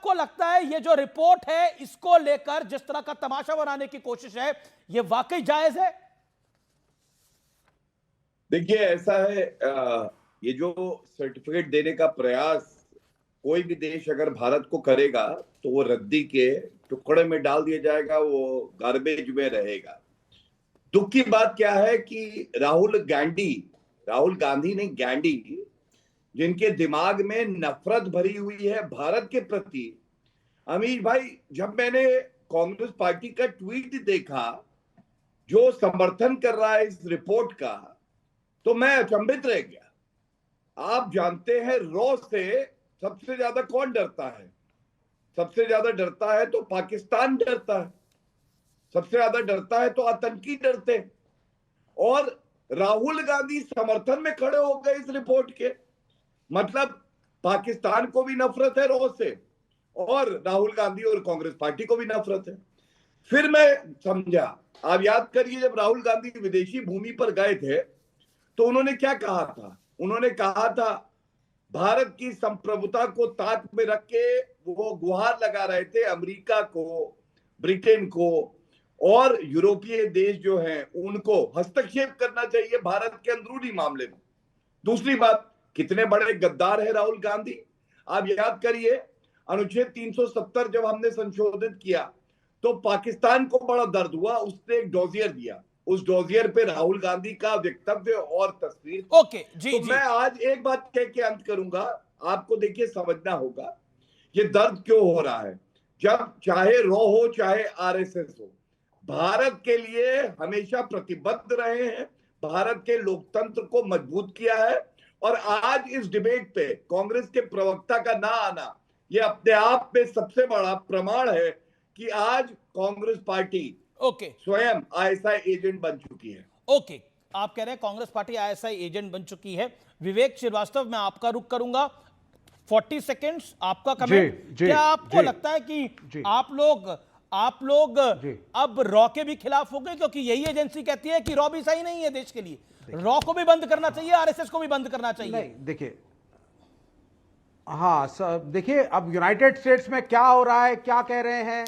आपको लगता है ये जो रिपोर्ट है इसको लेकर जिस तरह का तमाशा बनाने की कोशिश है ये वाकई जायज है? देखिए ऐसा है, ये जो सर्टिफिकेट देने का प्रयास कोई भी देश अगर भारत को करेगा तो वो रद्दी के टुकड़े में डाल दिया जाएगा, वो गार्बेज में रहेगा। दुख की बात क्या है कि राहुल गांधी ने गांधी जिनके दिमाग में नफरत भरी हुई है भारत के प्रति। अमीश भाई, जब मैंने कांग्रेस पार्टी का ट्वीट देखा जो समर्थन कर रहा है इस रिपोर्ट का, तो मैं अचंभित रह गया। आप जानते हैं रॉ से सबसे ज्यादा कौन डरता है? सबसे ज्यादा डरता है तो पाकिस्तान डरता है, सबसे ज्यादा डरता है तो आतंकी डरते हैं। और राहुल गांधी समर्थन में खड़े हो गए इस रिपोर्ट के। मतलब पाकिस्तान को भी नफरत है रॉ से और राहुल गांधी और कांग्रेस पार्टी को भी नफरत है। फिर मैं समझा, आप याद करिए जब राहुल गांधी विदेशी भूमि पर गए थे तो उन्होंने क्या कहा था? उन्होंने कहा था भारत की संप्रभुता को ताक में रख के वो गुहार लगा रहे थे अमेरिका को, ब्रिटेन को और यूरोपीय देश जो हैं उनको हस्तक्षेप करना चाहिए भारत के अंदरूनी मामले में। दूसरी बात, कितने बड़े गद्दार है राहुल गांधी। आप याद करिए अनुच्छेद 370 जब हमने संशोधित किया तो पाकिस्तान को बड़ा दर्द हुआ, उसने एक डोजियर दिया, उस डोजियर पे राहुल गांधी का वक्तव्य और तस्वीर। ओके जी तो जी। मैं आज एक बात कह के अंत करूंगा, आपको देखिए समझना होगा ये दर्द क्यों हो रहा है। जब चाहे रॉ हो चाहे आरएसएस हो, भारत के लिए हमेशा प्रतिबद्ध रहे हैं, भारत के लोकतंत्र को मजबूत किया है। और आज इस डिबेट पे कांग्रेस के प्रवक्ता का ना आना ये अपने आप में सबसे बड़ा प्रमाण है कि आज कांग्रेस पार्टी स्वयं आईएसआई एजेंट बन चुकी है। ओके, आप कह रहे हैं कांग्रेस पार्टी आईएसआई एजेंट बन चुकी है। विवेक श्रीवास्तव, मैं आपका रुख करूंगा। 40 सेकेंड्स आपका कमेंट। क्या आपको लगता है कि आप लोग अब रॉ के भी खिलाफ हो गए? क्योंकि यही एजेंसी कहती है कि रॉ भी सही नहीं है देश के लिए, रॉ को भी बंद करना चाहिए, आरएसएस को भी बंद करना चाहिए। नहीं, देखिए, हाँ देखिए, अब यूनाइटेड स्टेट्स में क्या हो रहा है, क्या कह रहे हैं,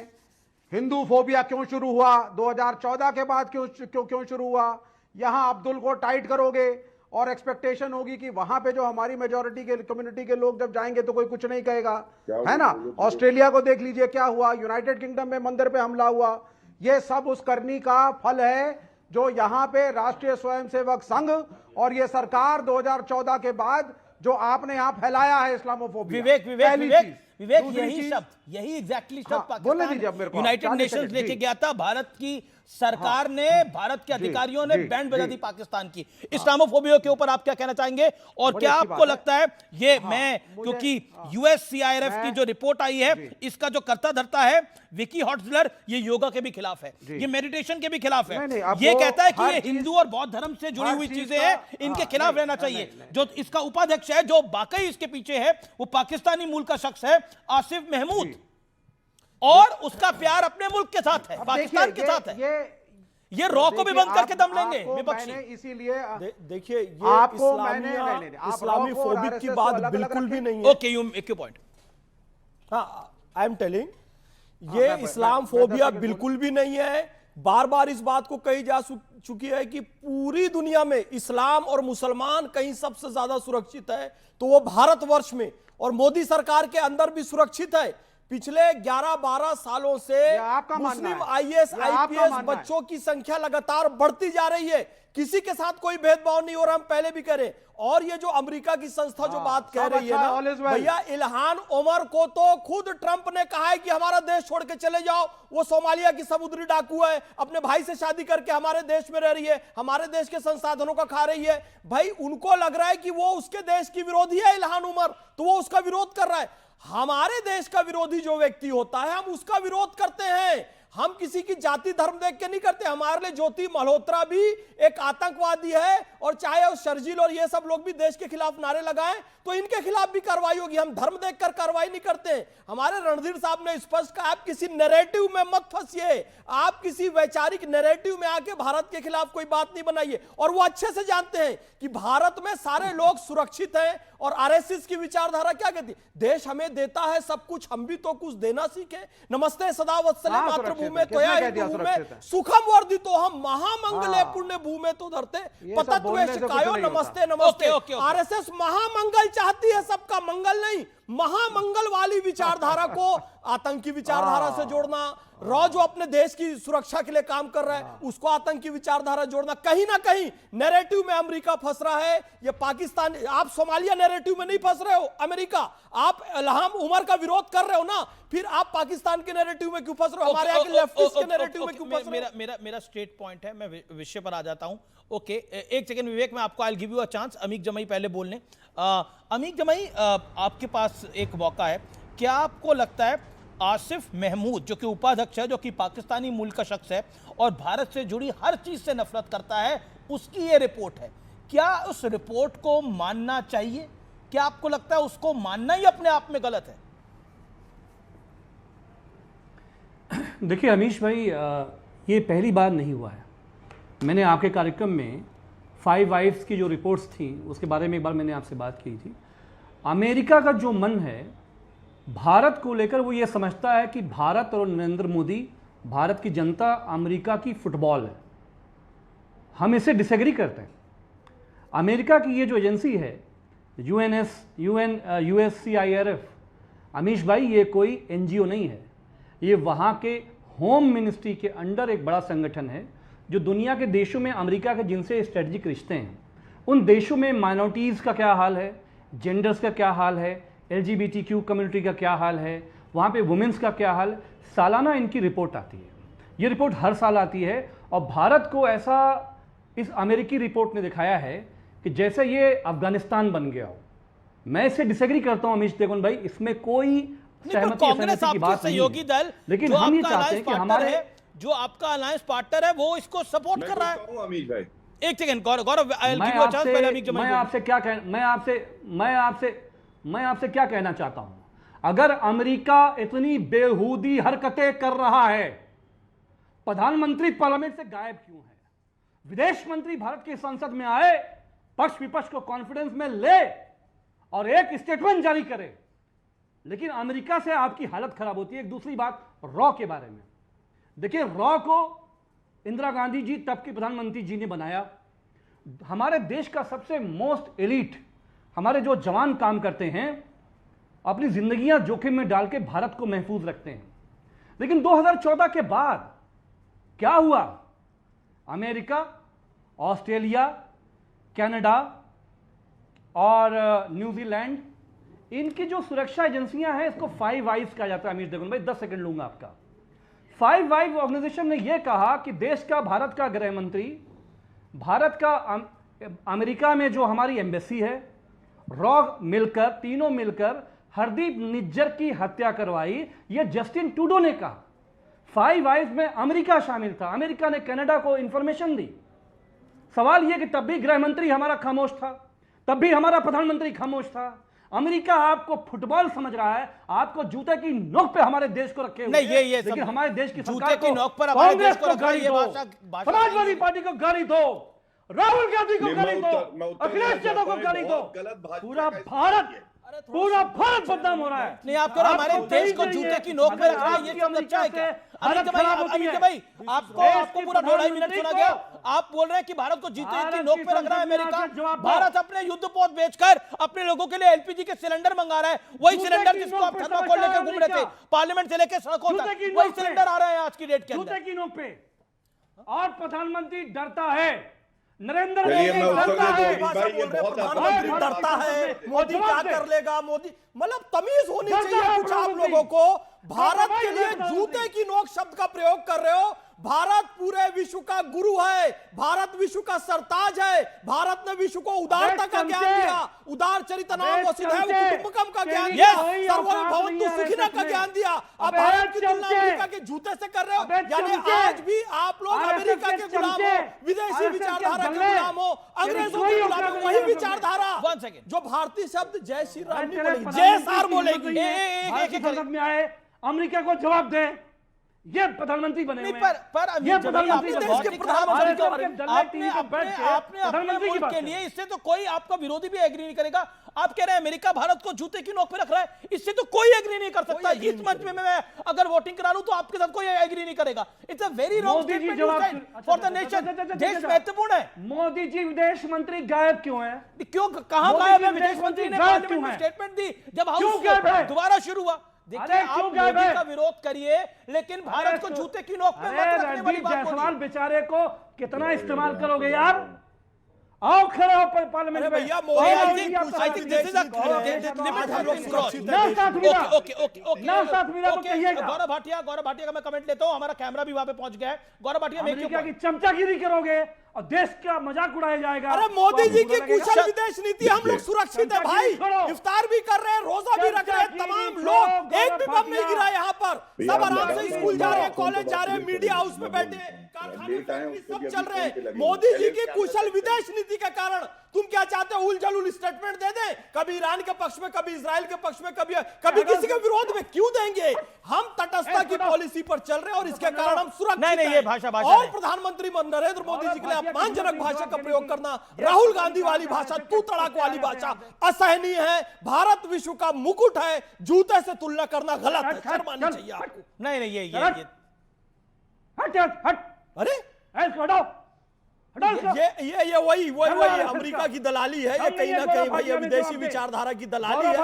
हिंदू फोबिया क्यों शुरू हुआ, 2014 के बाद क्यों शुरू हुआ, यहां अब्दुल को टाइट करोगे और एक्सपेक्टेशन होगी कि वहां पे जो हमारी मेजॉरिटी के कम्युनिटी के लोग जब जाएंगे तो कोई कुछ नहीं कहेगा, है ना। ऑस्ट्रेलिया को देख लीजिए क्या हुआ, यूनाइटेड किंगडम में मंदिर पे हमला हुआ। ये सब उस करनी का फल है जो यहां पे राष्ट्रीय स्वयंसेवक संघ और ये सरकार 2014 के बाद जो आपने यहां फैलाया है इस्लामोफोबिया। विवेक यही एग्जैक्टली शब्द पाकिस्तान यूनाइटेड नेशंस लेके गया था। भारत की सरकार ने, भारत के अधिकारियों ने बैंड बजा दी पाकिस्तान की। इस्लामोफोबिया के ऊपर आप क्या कहना चाहेंगे? और क्या आपको लगता है ये क्योंकि यूएससीआईआरएफ की जो रिपोर्ट आई है इसका जो कर्ता धर्ता है विकी हॉट्जलर, ये योगा के भी खिलाफ है, ये मेडिटेशन के भी खिलाफ है, ये कहता है कि ये हिंदू और बौद्ध धर्म से जुड़ी हुई चीजें हैं, इनके खिलाफ रहना चाहिए। जो इसका उपाध्यक्ष है, जो वाकई इसके पीछे है, वो पाकिस्तानी मूल का शख्स है आसिफ महमूद, और उसका प्यार अपने मुल्क के साथ है, पाकिस्तान के साथ है। ये रॉ को भी बंद करके दम लेंगे विपक्षी। इसीलिए देखिए, ये इस्लामी फोबिक की बात बिल्कुल भी नहीं है। Okay, you make your point. हाँ, आई एम टेलिंग, ये इस्लाम फोबिया बिल्कुल भी नहीं है। बार बार इस बात को कही जा चुकी है कि पूरी दुनिया में इस्लाम और मुसलमान कहीं सबसे ज्यादा सुरक्षित है तो वो भारतवर्ष में और मोदी सरकार के अंदर भी सुरक्षित है। पिछले 11-12 सालों से मुस्लिम आईएएस आईपीएस बच्चों की संख्या लगातार बढ़ती जा रही है, किसी के साथ कोई भेदभाव नहीं हो रहा, हम पहले भी करें। और ये जो अमेरिका की संस्था जो बात कह रही है ना भैया, इल्हान उमर को तो खुद ट्रंप ने कहा है कि हमारा देश छोड़ के चले जाओ, वो सोमालिया की समुद्री डाकू है, अपने भाई से शादी करके हमारे देश में रह रही है, हमारे देश के संसाधनों का खा रही है। भाई उनको लग रहा है कि वो उसके देश की विरोधी है इल्हान उमर, तो वो उसका विरोध कर रहा है। हमारे देश का विरोधी जो व्यक्ति होता है हम उसका विरोध करते हैं। हम किसी की जाति धर्म देख के नहीं करते। हमारे लिए ज्योति मल्होत्रा भी एक आतंकवादी है, और चाहे वो शर्जील और ये सब लोग भी देश के खिलाफ नारे लगाएं तो इनके खिलाफ भी कार्रवाई होगी। हम धर्म देखकर कार्रवाई नहीं करते। हमारे रणधीर साहब ने स्पष्ट कहा, आप किसी नैरेटिव में मत फंसिए, आप किसी वैचारिक नैरेटिव में आके भारत के खिलाफ कोई बात नहीं बनाइए। और वो अच्छे से जानते हैं कि भारत में सारे लोग सुरक्षित हैं, और आरएसएस की विचारधारा क्या कहती है, देश हमें देता है सब कुछ, हम भी तो कुछ देना सीखें। नमस्ते सदा वत्सले मातृभूमे त्वया हिंदुभूमे सुखम वर्धितो हम महामंगले पुण्य भूमे तो धरते पतत्वेश कायो नमस्ते नमस्ते। आरएसएस महामंगल चाहती है, सबका मंगल नहीं। महामंगल वाली विचारधारा को आतंकी विचारधारा से जोड़ना, रॉ जो अपने देश की सुरक्षा के लिए काम कर रहा है उसको आतंकी विचारधारा जोड़ना, कहीं ना कहीं नैरेटिव में अमेरिका फंस रहा है। ये पाकिस्तान, आप सोमालिया नैरेटिव में नहीं फंस रहे हो अमेरिका, आप इल्हाम उमर का विरोध कर रहे हो ना, फिर आप पाकिस्तान के नैरेटिव में क्यों फंस रहे हो, हमारे यहाँ के लेफ्टिस्ट के नैरेटिव में क्यों फंस रहे हो? मेरा स्ट्रेट पॉइंट है, मैं विषय पर आ जाता हूं। ओके, एक सेकंड विवेक, मैं आपको I will give you a chance. Amik Jamai पहले बोलने। अमीक जमाई, आपके पास एक मौका है। क्या आपको लगता है आसिफ महमूद जो कि उपाध्यक्ष है, जो कि पाकिस्तानी मूल का शख्स है और भारत से जुड़ी हर चीज से नफरत करता है, उसकी ये रिपोर्ट है, क्या उस रिपोर्ट को मानना चाहिए? क्या आपको लगता है उसको मानना ही अपने आप में गलत है? देखिए अमीश भाई, ये पहली बार नहीं हुआ है। मैंने आपके कार्यक्रम में 5 वाइफ्स की जो रिपोर्ट्स थी उसके बारे में एक बार मैंने आपसे बात की थी। अमेरिका का जो मन है भारत को लेकर, वो ये समझता है कि भारत और नरेंद्र मोदी, भारत की जनता अमेरिका की फुटबॉल है। हम इसे डिसएग्री करते हैं। अमेरिका की ये जो एजेंसी है USCIRF, अमीश भाई, ये कोई NGO नहीं है। ये वहाँ के होम मिनिस्ट्री के अंडर एक बड़ा संगठन है जो दुनिया के देशों में अमेरिका के जिनसे स्ट्रेटजिक रिश्ते हैं, उन देशों में माइनॉरिटीज़ का क्या हाल है, जेंडर्स का क्या हाल है, LGBTQ कम्युनिटी का क्या हाल है, वहाँ पे वुमेंस का क्या हाल, सालाना इनकी रिपोर्ट आती है। ये रिपोर्ट हर साल आती है, और भारत को ऐसा इस अमेरिकी रिपोर्ट ने दिखाया है कि जैसे ये अफगानिस्तान बन गया हो। मैं इससे डिसएग्री करता हूँ अमीश देवगन भाई, इसमें कोई सहमति की बात नहीं है। लेकिन हम ये चाहते हैं कि हमारे जो आपका अलायंस पार्टनर है वो इसको सपोर्ट कर रहा है। अमीश भाई, एक सेकंड गौरव, मैं आपसे क्या कहना चाहता हूं, अगर अमेरिका इतनी बेहूदी हरकतें कर रहा है, प्रधानमंत्री पार्लियामेंट से गायब क्यों है? विदेश मंत्री भारत की संसद में आए, पक्ष विपक्ष को कॉन्फिडेंस में ले और एक स्टेटमेंट जारी करे, लेकिन अमेरिका से आपकी हालत खराब होती है। एक दूसरी बात रॉ के बारे में, देखिए रॉ को इंदिरा गांधी जी तब की प्रधानमंत्री जी ने बनाया। हमारे देश का सबसे मोस्ट एलीट, हमारे जो जवान काम करते हैं, अपनी जिंदगियां जोखिम में डाल के भारत को महफूज रखते हैं। लेकिन 2014 के बाद क्या हुआ? अमेरिका, ऑस्ट्रेलिया, कनाडा और न्यूजीलैंड, इनकी जो सुरक्षा एजेंसियां हैं, इसको 5 वाइव्स कहा जाता है। अमीश देवगन भाई 10 सेकंड लूंगा आपका। 5 वाइव ऑर्गेनाइजेशन ने यह कहा कि देश का, भारत का गृह मंत्री, भारत का अमेरिका में जो हमारी एम्बेसी है, रॉ मिलकर, तीनों मिलकर हरदीप निज्जर की हत्या करवाई। यह जस्टिन ट्रूडो ने कहा। 5 वाइव्स में अमेरिका शामिल था। अमेरिका ने कनाडा को इंफॉर्मेशन दी। सवाल यह कि तब भी गृह मंत्री हमारा खामोश था, तब भी हमारा प्रधानमंत्री खामोश था। अमेरिका आपको फुटबॉल समझ रहा है, आपको जूते की नोक पे हमारे देश को रखे हुए। नहीं, ये लेकिन हमारे देश की जूते की नोक पर हमारे देश को गाली दो, समाजवादी पार्टी को गाली दो, राहुल गांधी को गाली दो, अखिलेश यादव को गाली दो। पूरा भारत बदनाम हो रहा है। नहीं, आपको हमारे देश को जूते की नोक में रखना ये सब अच्छा है क्या? अमित भाई, आपको पूरा 2.5 मिनट सुना गया। आप बोल रहे हैं कि भारत को जूते की नोक पे रख रहा है अमेरिका। भारत अपने युद्धपोत बेचकर अपने लोगों के लिए LPG के सिलेंडर मंगा रहा है। वही सिलेंडर जिसको आप थर्माकोल लेकर घूम रहे थे पार्लियामेंट से लेकर सड़कों तक, वही सिलेंडर आ रहा है आज की डेट के अंदर। जूते की नोक पे। और प्रधानमंत्री डरता है, नरेंद्र मोदी डरता है, प्रधानमंत्री डरता है, मोदी क्या कर लेगा, मोदी, मतलब तमीज होनी चाहिए कुछ आप लोगों को। भारत के लिए जूते की नोक शब्द का प्रयोग कर रहे हो। भारत पूरे विश्व का गुरु है, भारत विश्व का सरताज है, भारत ने विश्व को उदारता का ज्ञान दिया, उदार चरितनाम वसुधैव कुटुंबकम का ज्ञान दिया, सर्वभवन्तु सुखिनः का ज्ञान दिया। अब भारत की तुलना अमेरिका के जूते से कर रहे हो, यानी आज भी आप लोग अमेरिका के गुलाम हो, विदेशी विचारधारा के गुलाम हो, अंग्रेजों के गुलाम हो। वही विचारधारा जो भारतीय शब्द जय श्री राम नहीं बोलेगी, जय सार बोलेगी। संसद में आए, अमेरिका को जवाब दे, ये प्रधानमंत्री बने हुए हैं। ये प्रधानमंत्री देश के प्रधानमंत्री आपने अपने मुल्क के लिए, इससे तो कोई आपका विरोधी भी एग्री नहीं करेगा। आप कह रहे हैं अमेरिका भारत को जूते की नोक पे रख रहा है, इससे तो कोई एग्री नहीं कर सकता। इस मंच में मैं अगर वोटिंग करा लूं तो आपके साथ कोई एग्री नहीं करेगा। It's a very wrong statement for the nation. देश महत्वपूर्ण है। मोदी जी विदेश मंत्री गायब क्यों है? क्यों, कहां गायब है? विदेश मंत्री ने पार्लियामेंट में स्टेटमेंट दी जब हाउस दोबारा शुरू हुआ। देखिए, आप मोदी का विरोध करिए, लेकिन भारत को जूते की नोक पे मत रखने वाली बात जायसवाल बेचारे को कितना इस्तेमाल करोगे यार? आओ खड़े हो पार्लियामेंट में भैया। गौरव भाटिया का मैं कमेंट लेता हूं, हमारा कैमरा भी वहां पे पहुंच गया है। गौरव भाटिया, अमेरिका की चमचागिरी करोगे और देश का मजाक उड़ाया जाएगा। अरे मोदी जी की कुशल विदेश नीति, हम लोग सुरक्षित है भाई, इफ्तार भी कर रहे हैं, रोजा भी रख रहे हैं, तमाम लोग एक भी बम नहीं गिरा यहाँ पर, सब आराम से स्कूल जा रहे हैं, कॉलेज जा रहे हैं, मीडिया हाउस में बैठे, कारखाने सब चल रहे हैं। मोदी जी की कुशल विदेश नीति के कारण तुम क्या चाहते हो? उलझुल स्टेटमेंट दे दें, कभी ईरान के पक्ष में, कभी इजराइल के पक्ष में, कभी किसी के विरोध में। क्यों देंगे? हम तटस्थता की पॉलिसी पर चल रहे हैं और इसके कारण हम सुरक्षित हैं। ये भाषा और प्रधानमंत्री नरेंद्र मोदी जी के लिए अपमानजनक भाषा का प्रयोग करना, राहुल गांधी वाली भाषा, तू तड़ाक वाली भाषा असहनीय है। भारत विश्व का मुकुट है, जूते से तुलना करना गलत है, शर्मानी चाहिए आपको। नहीं, ये हट। अरे हटाओ। ये वही अमेरिका की दलाली है, ये कहीं ना कहीं भैया विदेशी विचारधारा की दलाली है।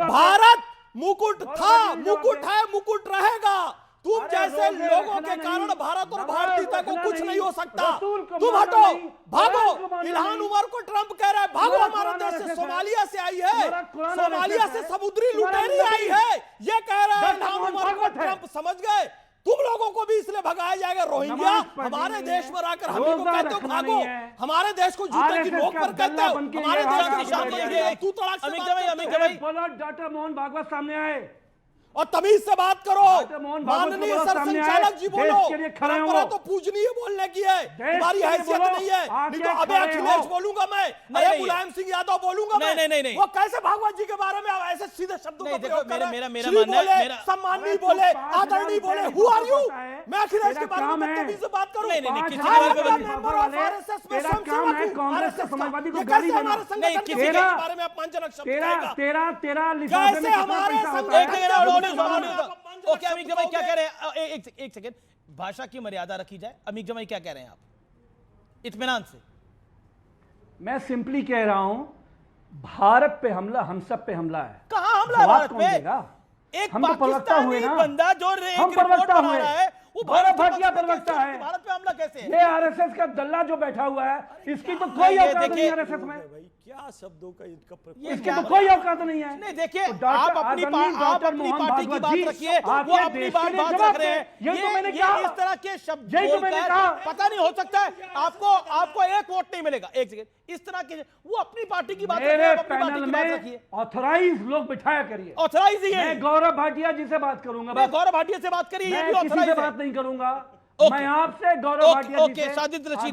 भारत मुकुट था, मुकुट है, मुकुट रहेगा। तुम जैसे लोगों के कारण भारत और भारतीयता को कुछ नहीं हो सकता। तुम हटो, भागो। इल्हान उमर को ट्रंप कह रहा है भागो, हमारा देश से सोमालिया से आई है, सोमालिया से समुद्री लुटेरी आई है, ये कह रहा है इल्हान उमर को ट्रंप। समझ गए? तुम लोगों को भी इसलिए भगाया जाएगा। रोहिंग्या हमारे देश में आकर हम को कहते हो भागो, हमारे देश को जूते की नोक पर कहते हो, हमारे देश की निशान पर तू तड़ाक से डॉक्टर मोहन भागवत सामने आए और तमीज से बात करो। माननीय सर संचालक जी बोलो, परंपरा तो पूजनीय बोलने की है, तुम्हारी हैसियत नहीं है। नहीं तो अबे अखिलेश बोलूंगा मैं, अरे मुलायम सिंह यादव बोलूंगा मैं। नहीं। वो कैसे भागवत जी के बारे में ऐसे सीधे शब्दों का प्रयोग कर रहे हैं? मेरा मानना है, सम्माननीय बोले, आदरणीय बोले, हु आर यू? मैं अखिलेश के बारे में तमीज से बात करूं? कांग्रेस के समाजवादी को गाली देना, किसी के बारे में अपमानजनक शब्द कहेगा। तेरा कैसे हमारे संगठन ओके, अमीक जमाई क्या कह रहे हैं? एक सेकेंड, भाषा की मर्यादा रखी जाए। अमीक जमाई क्या कह रहे हैं आप? इत्मीनान से। मैं सिंपली कह रहा हूं, भारत पे हमला हम सब पे हमला है। कहां हमला है भारत पे? एक हम तो प्रवक्ता हुए ना, बंदा जो हम प्रवक्ता हुए है वो भारत भाटिया प्रवक्ता है। भारत पे हमला कैसे है? ये आरएसएस का दल्ला जो बैठा हुआ है, इसकी तो कोई औकात नहीं है आरएसएस में। क्या शब्दों का इसकी तो कोई औकात नहीं है। नहीं, देखिए, आप अपनी पार्टी की बात रखिए, वो अपनी बात रख रहे हैं। ये इस तरह के शब्द बोलकर पता नहीं, हो सकता है आपको एक वोट नहीं मिलेगा। एक सेकंड, इस तरह के वो अपनी पार्टी की बात रखिए। ऑथराइज लोग बिठाया करिए। ऑथराइज ही है। मैं गौरव भाटिया जी से बात करूंगा। मैं गौरव भाटिया से बात करिए, ये भी ऑथराइज है। बात नहीं करूंगा। मैं आपसे गौरव भाटिया जी से साजिद रशीद